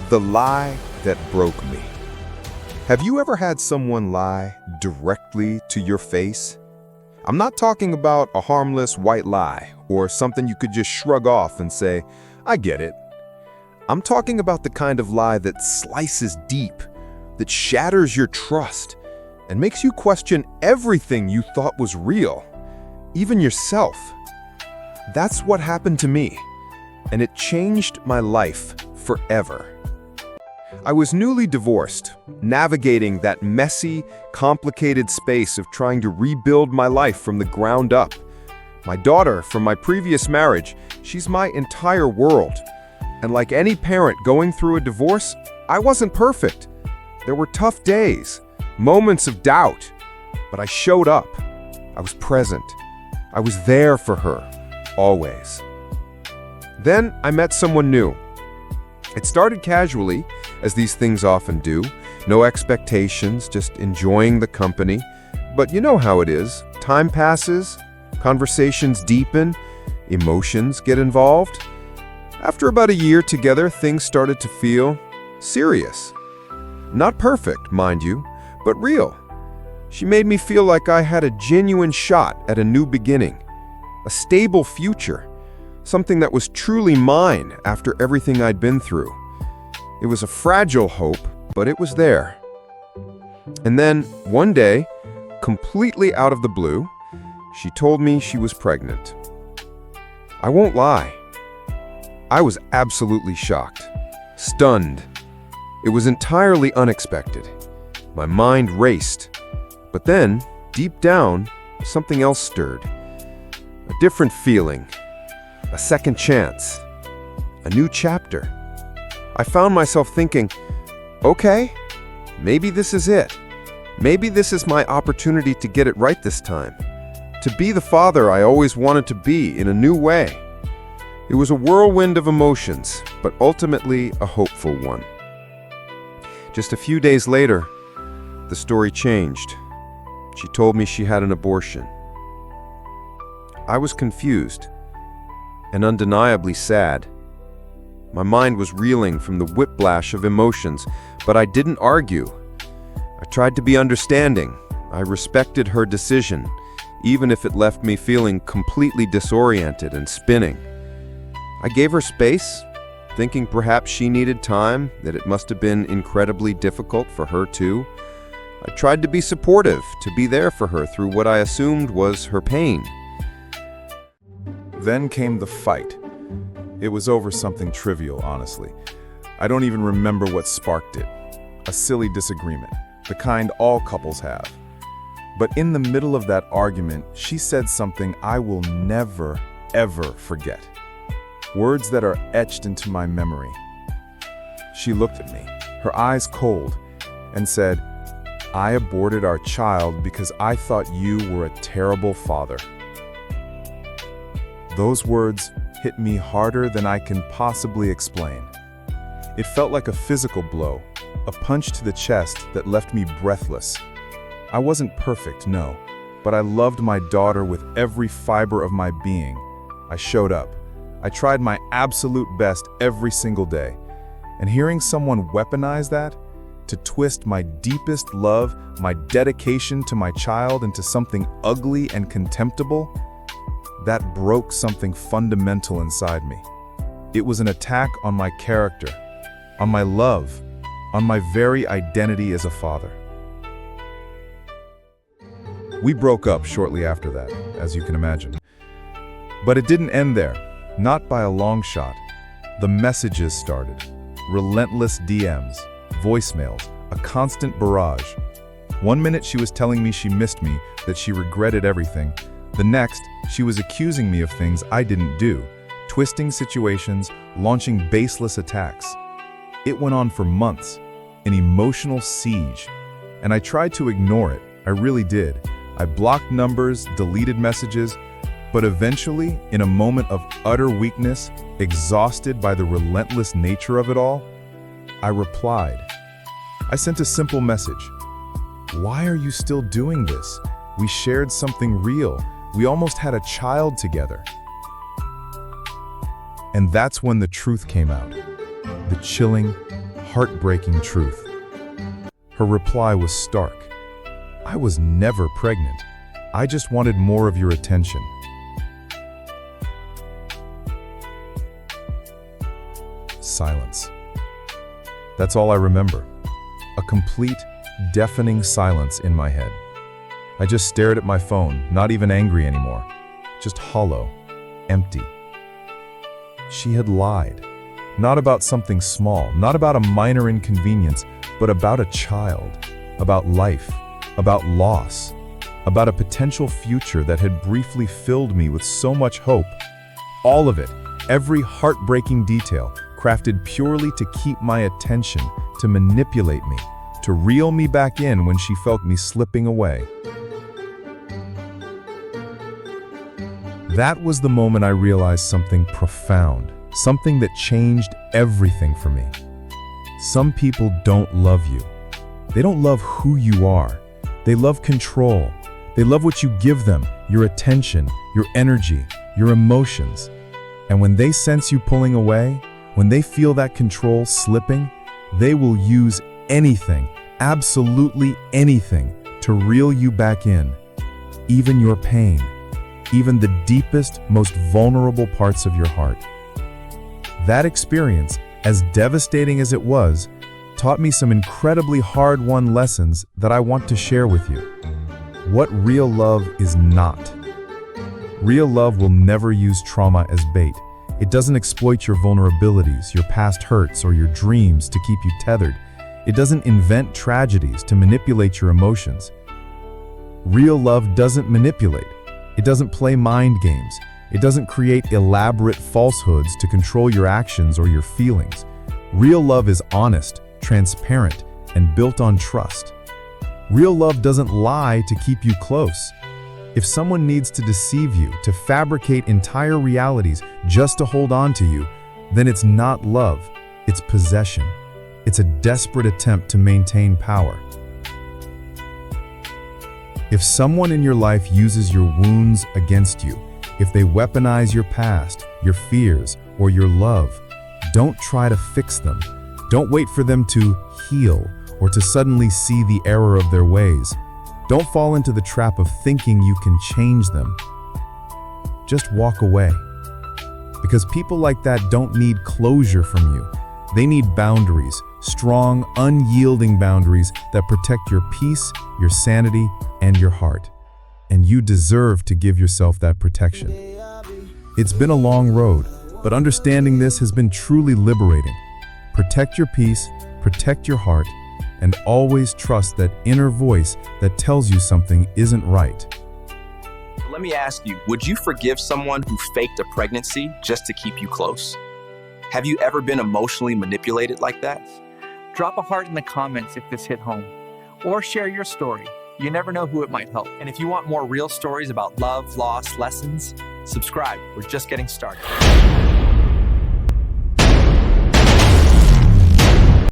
The lie that broke me. Have you ever had someone lie directly to your face? I'm not talking about a harmless white lie or something you could just shrug off and say, I get it. I'm talking about the kind of lie that slices deep, that shatters your trust, and makes you question everything you thought was real, even yourself. That's what happened to me, and it changed my life forever. I was newly divorced, navigating that messy, complicated space of trying to rebuild my life from the ground up. My daughter from my previous marriage, she's my entire world. And like any parent going through a divorce, I wasn't perfect. There were tough days, moments of doubt, but I showed up. I was present. I was there for her, always. Then I met someone new. It started casually, as these things often do. No expectations, just enjoying the company. But you know how it is. Time passes, conversations deepen, emotions get involved. After about a year together, things started to feel serious. Not perfect, mind you, but real. She made me feel like I had a genuine shot at a new beginning, a stable future, something that was truly mine after everything I'd been through. It was a fragile hope, but it was there. And then, one day, completely out of the blue, she told me she was pregnant. I won't lie. I was absolutely shocked, stunned. It was entirely unexpected. My mind raced. But then, deep down, something else stirred. A different feeling. A second chance. A new chapter. I found myself thinking, okay, maybe this is it. Maybe this is my opportunity to get it right this time. To be the father I always wanted to be in a new way. It was a whirlwind of emotions, but ultimately a hopeful one. Just a few days later, the story changed. She told me she had an abortion. I was confused and undeniably sad. My mind was reeling from the whiplash of emotions, but I didn't argue. I tried to be understanding. I respected her decision, even if it left me feeling completely disoriented and spinning. I gave her space, thinking perhaps she needed time, that it must have been incredibly difficult for her too. I tried to be supportive, to be there for her through what I assumed was her pain. Then came the fight. It was over something trivial, honestly. I don't even remember what sparked it. A silly disagreement, the kind all couples have. But in the middle of that argument, she said something I will never, ever forget. Words that are etched into my memory. She looked at me, her eyes cold, and said, "I aborted our child because I thought you were a terrible father." Those words hit me harder than I can possibly explain. It felt like a physical blow, a punch to the chest that left me breathless. I wasn't perfect, no, but I loved my daughter with every fiber of my being. I showed up. I tried my absolute best every single day. And hearing someone weaponize that, to twist my deepest love, my dedication to my child into something ugly and contemptible, that broke something fundamental inside me. It was an attack on my character, on my love, on my very identity as a father. We broke up shortly after that, as you can imagine. But it didn't end there, not by a long shot. The messages started. Relentless DMs, voicemails, a constant barrage. One minute she was telling me she missed me, that she regretted everything. The next, she was accusing me of things I didn't do, twisting situations, launching baseless attacks. It went on for months, an emotional siege. And I tried to ignore it, I really did. I blocked numbers, deleted messages, but eventually, in a moment of utter weakness, exhausted by the relentless nature of it all, I replied. I sent a simple message. "Why are you still doing this? We shared something real. We almost had a child together." And that's when the truth came out. The chilling, heartbreaking truth. Her reply was stark. I was never pregnant. I just wanted more of your attention. Silence. That's all I remember. A complete, deafening silence in my head. I just stared at my phone, not even angry anymore. Just hollow, empty. She had lied. Not about something small, not about a minor inconvenience, but about a child, about life, about loss, about a potential future that had briefly filled me with so much hope. All of it, every heartbreaking detail, crafted purely to keep my attention, to manipulate me, to reel me back in when she felt me slipping away. That was the moment I realized something profound, something that changed everything for me. Some people don't love you. They don't love who you are. They love control. They love what you give them, your attention, your energy, your emotions. And when they sense you pulling away, when they feel that control slipping, they will use anything, absolutely anything, to reel you back in. Even your pain, even the deepest, most vulnerable parts of your heart. That experience, as devastating as it was, taught me some incredibly hard-won lessons that I want to share with you. What real love is not. Real love will never use trauma as bait. It doesn't exploit your vulnerabilities, your past hurts, or your dreams to keep you tethered. It doesn't invent tragedies to manipulate your emotions. Real love doesn't manipulate. It doesn't play mind games. It doesn't create elaborate falsehoods to control your actions or your feelings. Real love is honest, transparent, and built on trust. Real love doesn't lie to keep you close. If someone needs to deceive you, to fabricate entire realities just to hold on to you, then it's not love, it's possession. It's a desperate attempt to maintain power. If someone in your life uses your wounds against you, if they weaponize your past, your fears, or your love, don't try to fix them. Don't wait for them to heal or to suddenly see the error of their ways. Don't fall into the trap of thinking you can change them. Just walk away. Because people like that don't need closure from you. They need boundaries, strong, unyielding boundaries that protect your peace, your sanity, and your heart. And you deserve to give yourself that protection. It's been a long road, but understanding this has been truly liberating. Protect your peace, protect your heart, and always trust that inner voice that tells you something isn't right. Let me ask you, would you forgive someone who faked a pregnancy just to keep you close? Have you ever been emotionally manipulated like that? Drop a heart in the comments if this hit home, or share your story. You never know who it might help. And if you want more real stories about love, loss, lessons, subscribe. We're just getting started.